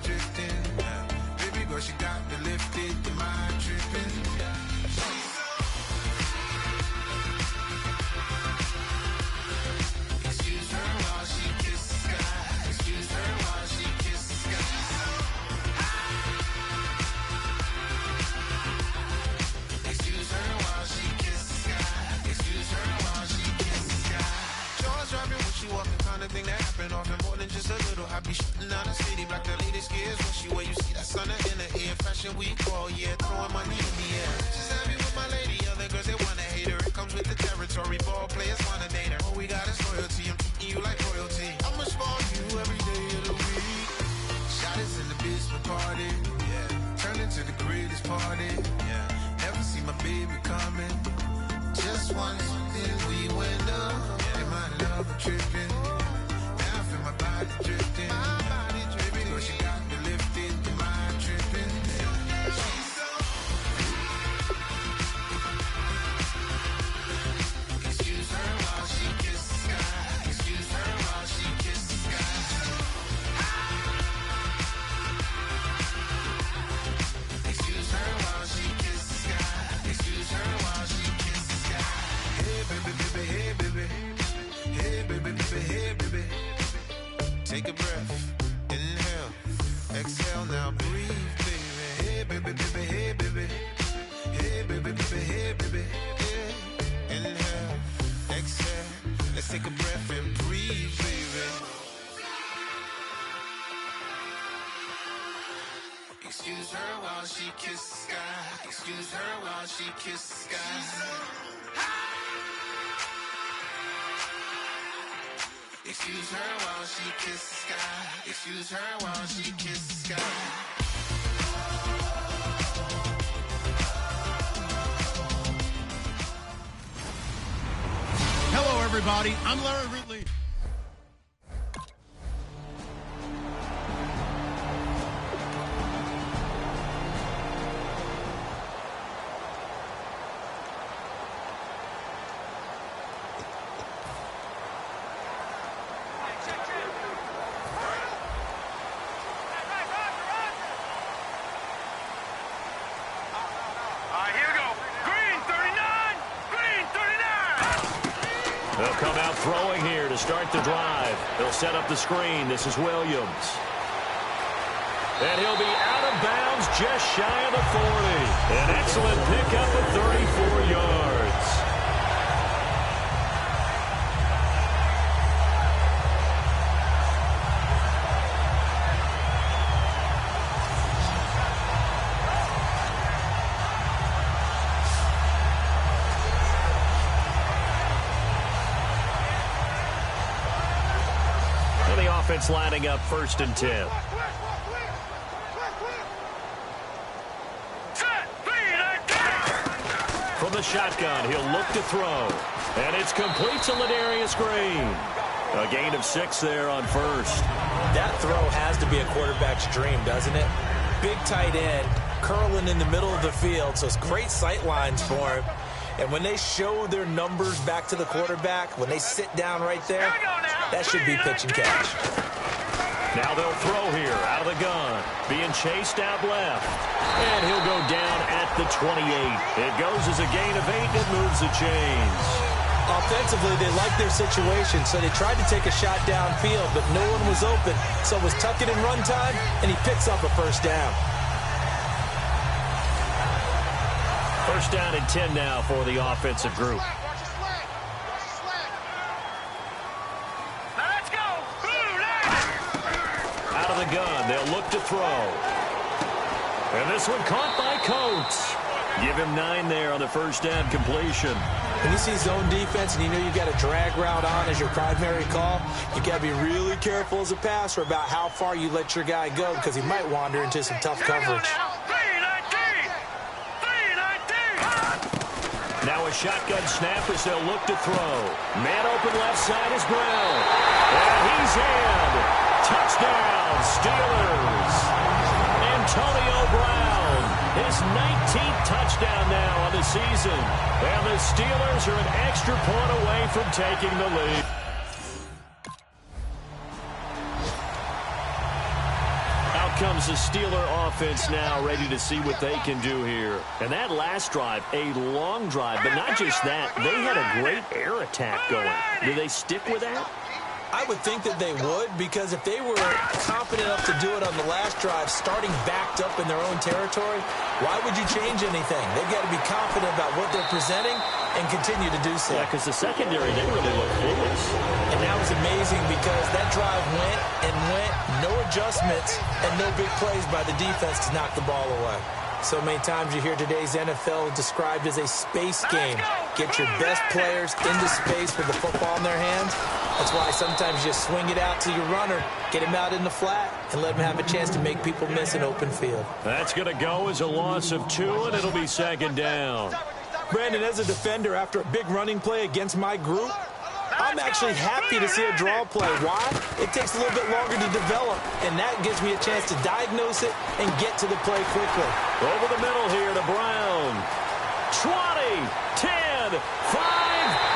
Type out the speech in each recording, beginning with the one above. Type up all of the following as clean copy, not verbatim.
drifting. Baby girl, she got me lifted, the mind tripping. Excuse her while she kiss the sky. Excuse her while she kiss the sky. Excuse her while she kiss the sky. Excuse her while she kiss the sky. Jaws dropping when she walking, kind of thing that happen often more than just a little. I be shutting down the city, black the latest gears. When she wear, you see that sun in the air. Fashion week all year, throwing money in the air. She's happy with my lady, other girls they wanna hate her. It comes with the territory, ball players wanna date her. All we got is loyalty, I'm treating you like royalty. I'ma spoil you every day of the week. Shot is in the basement party, yeah. Turn into the greatest party, yeah. Never see my baby coming. Just once, then we went up. And my love a tripping. Now I feel my body drifting. My body dripping. Girl, she got me lifted. The mind tripping. She's so. Excuse her while she kiss the sky. Excuse her while she kiss the sky. Excuse her while she kiss the sky. Excuse her while she kiss the sky. Hey baby, baby, hey baby. Hey baby, baby, hey baby. Take a breath, inhale, exhale, now breathe, baby. Hey baby, baby, hey baby. Hey baby, baby, hey baby. Yeah. Inhale, exhale, let's take a breath and breathe, baby. Excuse her while she kiss the sky. Excuse her while she kiss the sky. Excuse her while she kiss the sky. Excuse her while she kiss the sky. Hello, everybody. I'm Larry Ridley. They'll come out throwing here to start the drive. They'll set up the screen. This is Williams. And he'll be out of bounds just shy of the 40. An excellent pickup of 34 yards. Offense lining up 1st and 10. From the shotgun, he'll look to throw. And it's complete to Ladarius Green. A gain of 6 there on 1st. That throw has to be a quarterback's dream, doesn't it? Big tight end, curling in the middle of the field, so it's great sight lines for him. And when they show their numbers back to the quarterback, when they sit down right there, that should be pitch and catch. Now they'll throw here out of the gun. Being chased out left. And he'll go down at the 28. It goes as a gain of 8. It moves the chains. Offensively, they liked their situation, so they tried to take a shot downfield, but no one was open. So it was tuck it in run time, and he picks up a 1st down. 1st down and 10 now for the offensive group. Out of the gun, they'll look to throw. And this one caught by Coates. Give him 9 there on the 1st down completion. When you see zone defense and you know you got a drag route on as your primary call, you got to be really careful as a passer about how far you let your guy go because he might wander into some tough coverage. Now a shotgun snap as they'll look to throw. Man open left side is Brown. And he's in. Touchdown, Steelers. Antonio Brown, his 19th touchdown now on the season. And the Steelers are an extra point away from taking the lead. comes the Steeler offense now, ready to see what they can do here. And that last drive, a long drive, but not just that. They had a great air attack going. Do they stick with that? I would think that they would, because if they were confident enough to do it on the last drive, starting backed up in their own territory, why would you change anything? They've got to be confident about what they're presenting and continue to do so. Yeah, because the secondary, they really look clueless. And that was amazing because that drive went and went, no adjustments, and no big plays by the defense to knock the ball away. So many times you hear today's NFL described as a space game. Get your best players into space with the football in their hands. That's why sometimes you just swing it out to your runner, get him out in the flat, and let him have a chance to make people miss an open field. That's going to go as a loss of 2, and it'll be second down. Brandon, as a defender, after a big running play against my group, I'm actually happy to see a draw play. Why? It takes a little bit longer to develop, and that gives me a chance to diagnose it and get to the play quickly. Over the middle here to Brown. 20, 10, 5,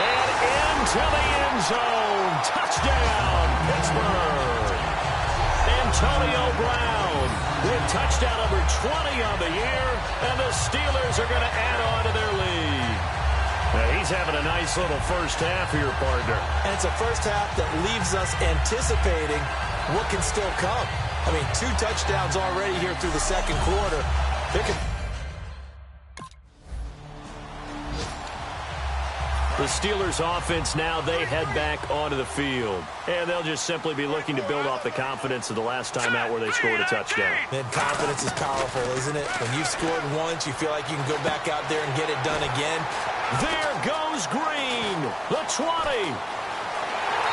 and into the end zone. Touchdown, Pittsburgh. Antonio Brown with touchdown number 20 on the year, and the Steelers are going to add on to their lead. Now, he's having a nice little first half here, partner. And it's a first half that leaves us anticipating what can still come. I mean, 2 touchdowns already here through the second quarter. The Steelers offense now, they head back onto the field. And they'll just simply be looking to build off the confidence of the last time out where they scored a touchdown. And confidence is powerful, isn't it? When you've scored once, you feel like you can go back out there and get it done again. There goes Green, the 20.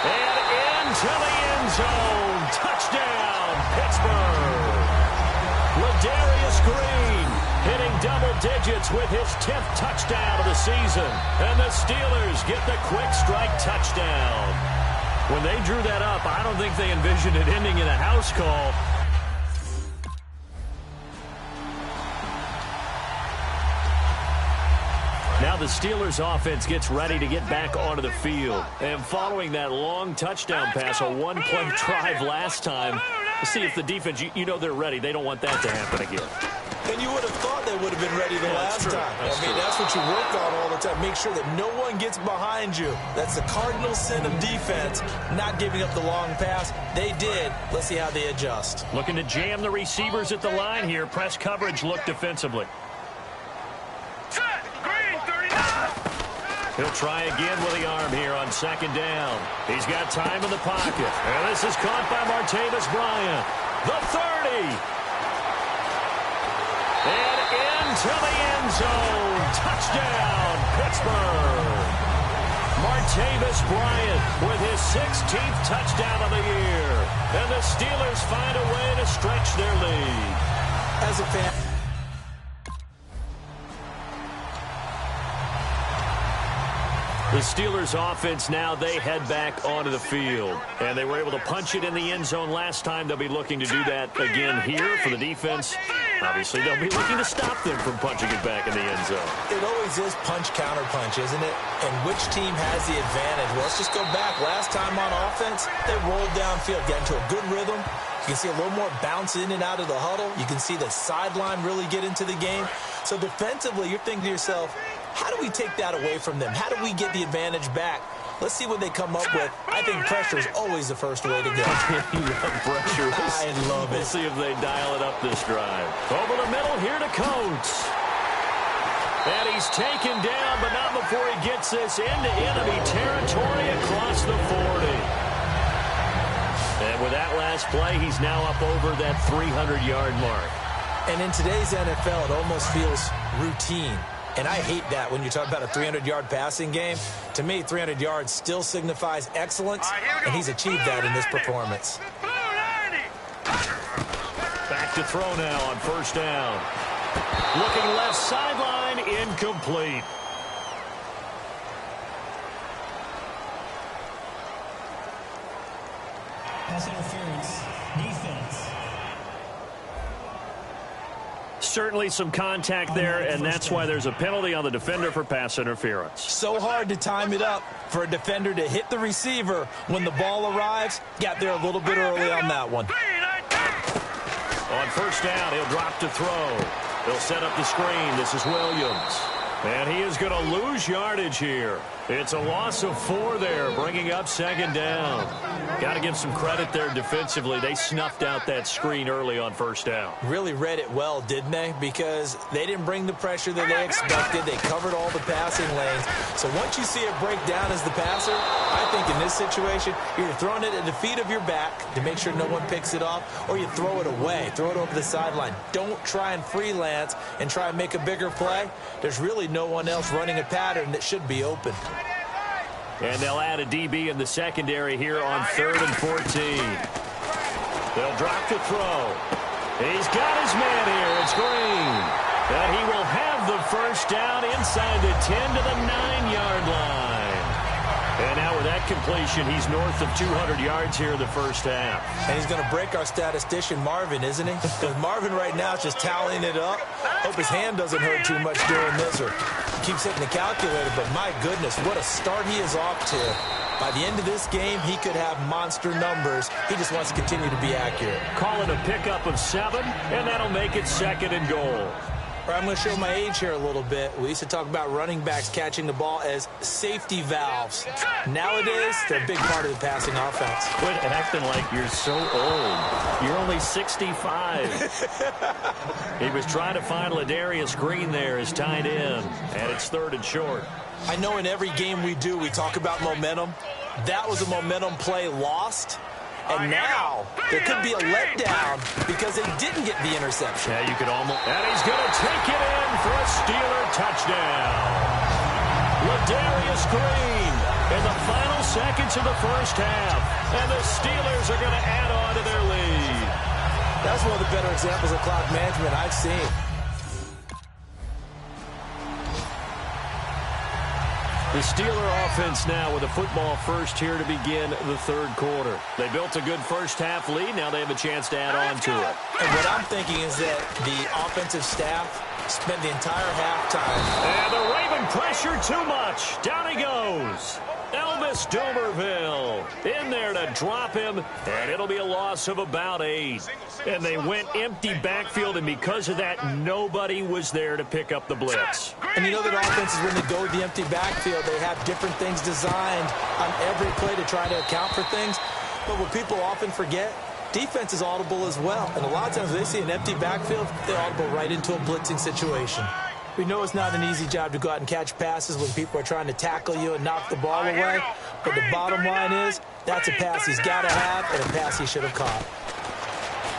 And into the end zone. Touchdown, Pittsburgh. Ladarius Green hitting double digits with his 10th touchdown of the season. And the Steelers get the quick strike touchdown. When they drew that up, I don't think they envisioned it ending in a house call. Now the Steelers offense gets ready to get back onto the field. And following that long touchdown pass, a one-play drive last time, to see if the defense, you know they're ready. They don't want that to happen again. And you would have thought they would have been ready the last time. That's what you work on all the time. Make sure that no one gets behind you. That's the cardinal sin of defense, not giving up the long pass. They did. Let's see how they adjust. Looking to jam the receivers at the line here. Press coverage, look defensively. He'll try again with the arm here on second down. He's got time in the pocket. And this is caught by Martavis Bryant. The 30. And into the end zone. Touchdown, Pittsburgh. Martavis Bryant with his 16th touchdown of the year. And the Steelers find a way to stretch their lead. As a fan, the Steelers offense now, they head back onto the field. And they were able to punch it in the end zone last time. They'll be looking to do that again here for the defense. Obviously, they'll be looking to stop them from punching it back in the end zone. It always is punch-counter-punch, isn't it? And which team has the advantage? Well, let's just go back. Last time on offense, they rolled downfield, got into a good rhythm. You can see a little more bounce in and out of the huddle. You can see the sideline really get into the game. So defensively, you're thinking to yourself, how do we take that away from them? How do we get the advantage back? Let's see what they come up with. I think pressure is always the first way to go. Pressure. I love it. We'll see if they dial it up this drive. Over the middle here to Coates. And he's taken down, but not before he gets this into enemy territory across the 40. And with that last play, he's now up over that 300-yard mark. And in today's NFL, it almost feels routine. And I hate that when you talk about a 300-yard passing game. To me, 300 yards still signifies excellence, and he's achieved that in this performance. Back to throw now on first down. Looking left sideline, incomplete. Pass interference, defense. Certainly some contact there, and that's why there's a penalty on the defender for pass interference. So hard to time it up for a defender to hit the receiver when the ball arrives. Got there a little bit early on that one. On first down, he'll drop to throw. He'll set up the screen. This is Williams. And he is going to lose yardage here. It's a loss of 4 there, bringing up second down. Got to give some credit there defensively. They snuffed out that screen early on first down. Really read it well, didn't they? Because they didn't bring the pressure that they expected. They covered all the passing lanes. So once you see it break down as the passer, I think in this situation, you're throwing it at the feet of your back to make sure no one picks it off, or you throw it away, throw it over the sideline. Don't try and freelance and try and make a bigger play. There's really no one else running a pattern that should be open. And they'll add a DB in the secondary here on 3rd and 14. They'll drop to throw. He's got his man here. It's Green. And he will have the first down inside the 10 to the 9-yard line. And now with that completion, he's north of 200 yards here in the first half. And he's going to break our statistician, Marvin, isn't he? Because Marvin right now is just tallying it up. Hope his hand doesn't hurt too much doing this, or keeps hitting the calculator. But my goodness, what a start he is off to. By the end of this game, he could have monster numbers. He just wants to continue to be accurate. Call it a pickup of 7, and that'll make it 2nd and goal. I'm going to show my age here a little bit. We used to talk about running backs catching the ball as safety valves. Nowadays, they're a big part of the passing offense. Quit acting like you're so old. You're only 65. He was trying to find Ladarius Green there as tight end, and it's 3rd and short. I know in every game we do, we talk about momentum. That was a momentum play lost. And now, there could be a letdown because they didn't get the interception. Yeah, you could almost... And he's going to take it in for a Steeler touchdown. Ladarius Green in the final seconds of the first half. And the Steelers are going to add on to their lead. That's one of the better examples of clock management I've seen. The Steeler offense now with a football first here to begin the 3rd quarter. They built a good first half lead. Now they have a chance to add on to it. And what I'm thinking is that the offensive staff spent the entire halftime. And the Raven pressure too much. Down he goes. Elvis Dumerville in there to drop him, and it'll be a loss of about 8. And they went empty backfield, and because of that, nobody was there to pick up the blitz. And you know that offenses, when they go with the empty backfield, they have different things designed on every play to try to account for things. But what people often forget, defense is audible as well. And a lot of times when they see an empty backfield, they audible right into a blitzing situation. We know it's not an easy job to go out and catch passes when people are trying to tackle you and knock the ball away. But the bottom line is, that's a pass he's got to have and a pass he should have caught.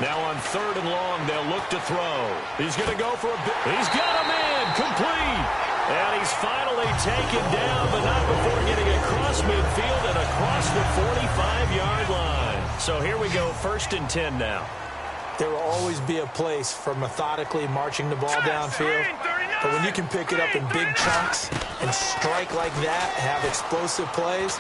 Now on 3rd and long, they'll look to throw. He's going to go for a bit. He's got a man, complete. And he's finally taken down, but not before getting across midfield and across the 45-yard line. So here we go, 1st and 10 now. There will always be a place for methodically marching the ball downfield. But when you can pick it up in big chunks and strike like that, have explosive plays,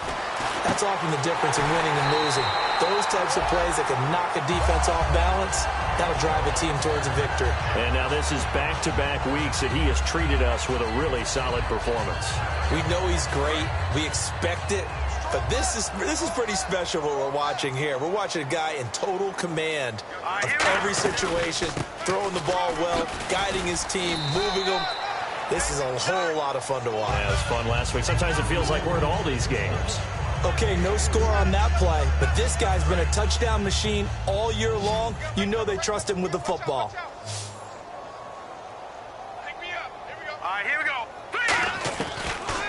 that's often the difference in winning and losing. Those types of plays that can knock a defense off balance, that'll drive a team towards a victory. And now this is back-to-back weeks that he has treated us with a really solid performance. We know he's great. We expect it. But this is pretty special what we're watching here. We're watching a guy in total command of every situation, throwing the ball well, guiding his team, moving them. This is a whole lot of fun to watch. Yeah, it was fun last week. Sometimes it feels like we're at all these games. Okay, no score on that play, but this guy's been a touchdown machine all year long. You know they trust him with the football.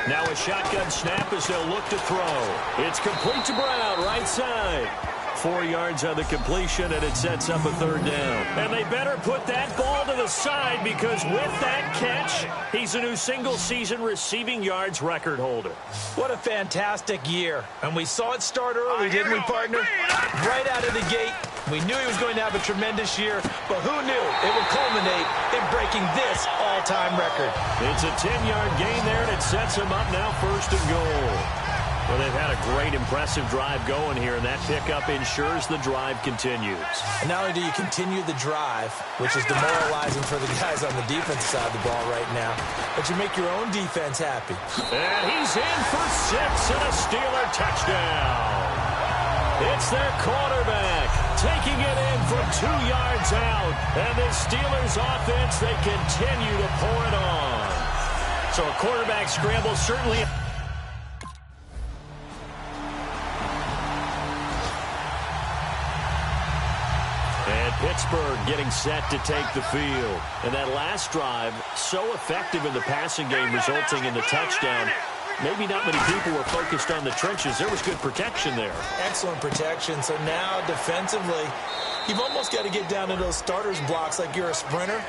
Now a shotgun snap as they'll look to throw. It's complete to Brown, right side. 4 yards on the completion, and it sets up a 3rd down. And they better put that ball to the side because with that catch, he's a new single-season receiving yards record holder. What a fantastic year. And we saw it start early, didn't we, partner? Right out of the gate. We knew he was going to have a tremendous year, but who knew it would culminate in breaking this all-time record. It's a 10-yard gain there, and it sets him up now 1st and goal. Well, they've had a great, impressive drive going here, and that pickup ensures the drive continues. And not only do you continue the drive, which is demoralizing for the guys on the defense side of the ball right now, but you make your own defense happy. And he's in for 6 and a Steeler touchdown. It's their quarterback, taking it in from 2 yards out. And the Steelers offense, they continue to pour it on. So a quarterback scramble certainly. And Pittsburgh getting set to take the field. And that last drive, so effective in the passing game, resulting in the touchdown. Maybe not many people were focused on the trenches. There was good protection there. Excellent protection. So now defensively, you've almost got to get down to those starters blocks like you're a sprinter.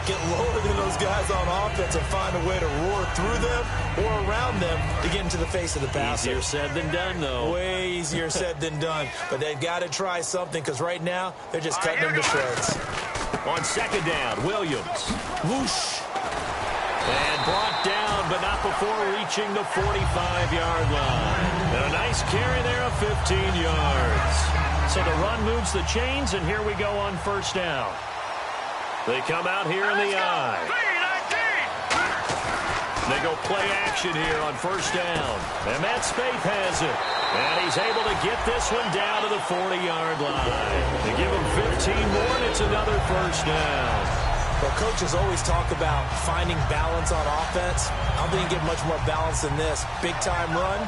Get lower than those guys on offense and find a way to roar through them or around them to get into the face of the passer. Easier said than done, though. Way easier said than done. But they've got to try something because right now they're just cutting them to shreds. On second down, Williams. Whoosh. And brought down, but not before reaching the 45-yard line. And a nice carry there of 15 yards. So the run moves the chains, and here we go on first down. They come out here in the eye. They go play action here on first down. And Matt Spaeth has it. And he's able to get this one down to the 40-yard line. They give him 15 more, and it's another first down. Well, coaches always talk about finding balance on offense. I don't think you get much more balance than this. Big-time run,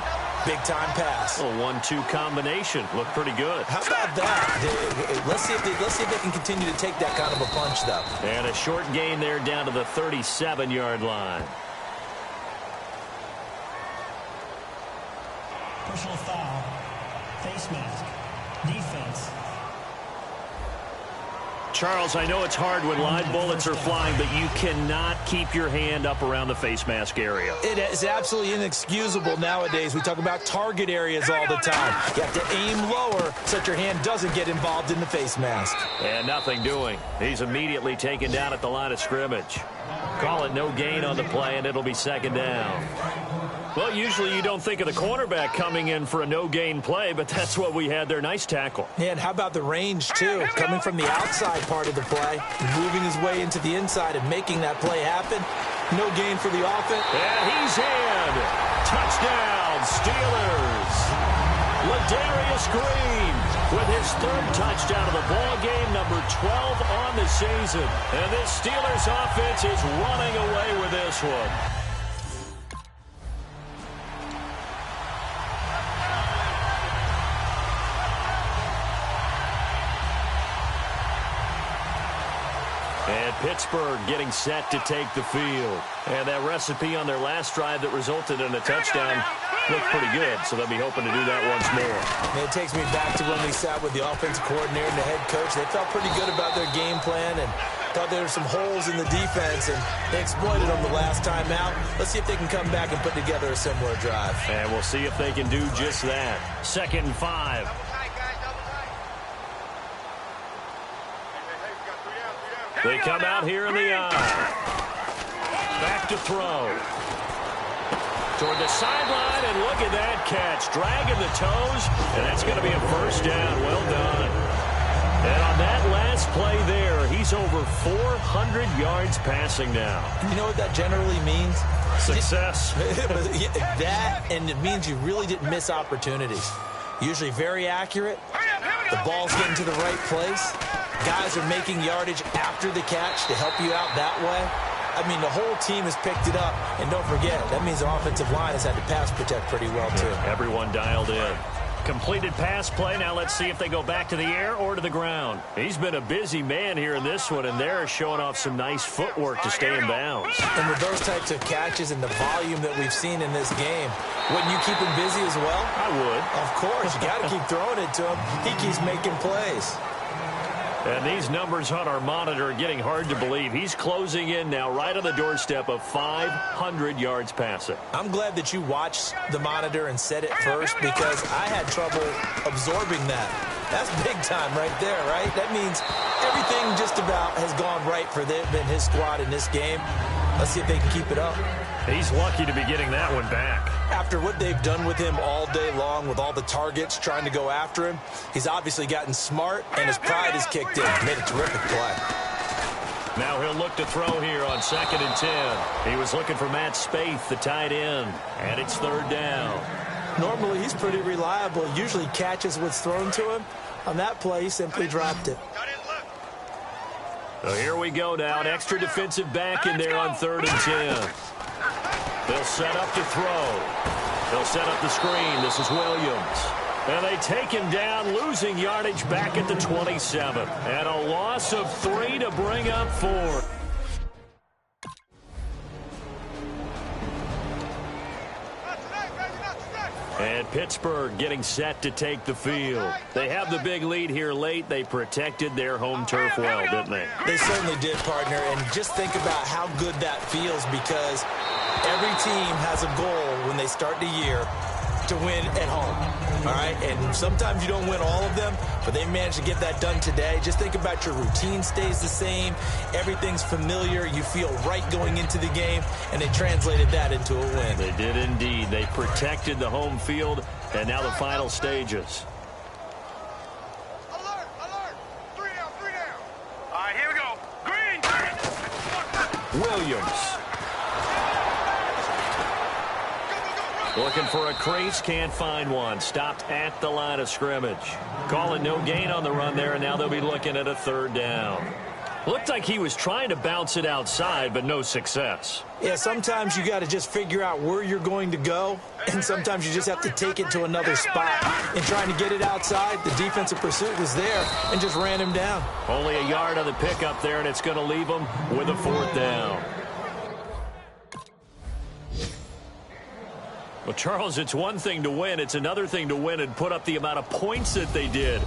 big-time pass. A 1-2 combination. Looked pretty good. How about that? Let's see if they can continue to take that kind of a punch, though. And a short gain there down to the 37-yard line. Personal foul. Face mask. Defense. Charles, I know it's hard when live bullets are flying, but you cannot keep your hand up around the face mask area. It is absolutely inexcusable nowadays. We talk about target areas all the time. You have to aim lower so that your hand doesn't get involved in the face mask. And nothing doing. He's immediately taken down at the line of scrimmage. Call it no gain on the play, and it'll be second down. Well, usually you don't think of the cornerback coming in for a no-gain play, but that's what we had there. Nice tackle. Yeah, and how about the range, too? Coming from the outside part of the play, moving his way into the inside and making that play happen. No gain for the offense. And he's in. Touchdown, Steelers. Ladarius Green with his third touchdown of the ball game, number 12 on the season. And this Steelers offense is running away with this one. And Pittsburgh getting set to take the field. And that recipe on their last drive that resulted in a touchdown looked pretty good, so they'll be hoping to do that once more. And it takes me back to when we sat with the offensive coordinator and the head coach. They felt pretty good about their game plan and thought there were some holes in the defense, and they exploited them the last time out. Let's see if they can come back and put together a similar drive. And we'll see if they can do just that. 2nd and 5. They come out here in the eye. Back to throw. Toward the sideline, and look at that catch. Dragging the toes, and that's going to be a first down. Well done. And on that last play there, he's over 400 yards passing now. You know what that generally means? Success. That, and it means you really didn't miss opportunities. Usually very accurate. The ball's getting to the right place. Guys are making yardage after the catch to help you out that way. I mean, the whole team has picked it up. And don't forget, that means the offensive line has had to pass protect pretty well, too. Everyone dialed in. Completed pass play. Now let's see if they go back to the air or to the ground. He's been a busy man here in this one, and they're showing off some nice footwork to stay in bounds. And with those types of catches and the volume that we've seen in this game, wouldn't you keep him busy as well? I would. Of course. You got to keep throwing it to him. He keeps making plays. And these numbers on our monitor are getting hard to believe. He's closing in now right on the doorstep of 500 yards passing. I'm glad that you watched the monitor and said it first because I had trouble absorbing that. That's big time right there, right? That means everything just about has gone right for them and his squad in this game. Let's see if they can keep it up. He's lucky to be getting that one back. After what they've done with him all day long with all the targets trying to go after him, he's obviously gotten smart and his pride has kicked in. Made a terrific play. Now he'll look to throw here on 2nd and 10. He was looking for Matt Spaeth, the tight end, and it's 3rd down. Normally he's pretty reliable. Usually catches what's thrown to him. On that play, he simply dropped it. So here we go now. An extra defensive back in there on 3rd and 10. They'll set up to throw. They'll set up the screen. This is Williams. And they take him down, losing yardage back at the 27. And a loss of 3 to bring up 4. And Pittsburgh getting set to take the field. They have the big lead here late. They protected their home turf well, didn't they? They certainly did, partner. And just think about how good that feels, because every team has a goal when they start the year to win at home, all right? And sometimes you don't win all of them, but they managed to get that done today. Just think about your routine stays the same. Everything's familiar. You feel right going into the game, and they translated that into a win. They did indeed. They protected the home field, and now the final stages. Alert, alert. 3 down, 3 down. All right, here we go. Green. Williams. Looking for a crease, can't find one. Stopped at the line of scrimmage. Calling no gain on the run there, and now they'll be looking at a 3rd down. Looked like he was trying to bounce it outside, but no success. Yeah, sometimes you got to just figure out where you're going to go, and sometimes you just have to take it to another spot. In trying to get it outside, the defensive pursuit was there and just ran him down. Only a yard on the pickup there, and it's going to leave him with a 4th down. Well, Charles, it's one thing to win. It's another thing to win and put up the amount of points that they did.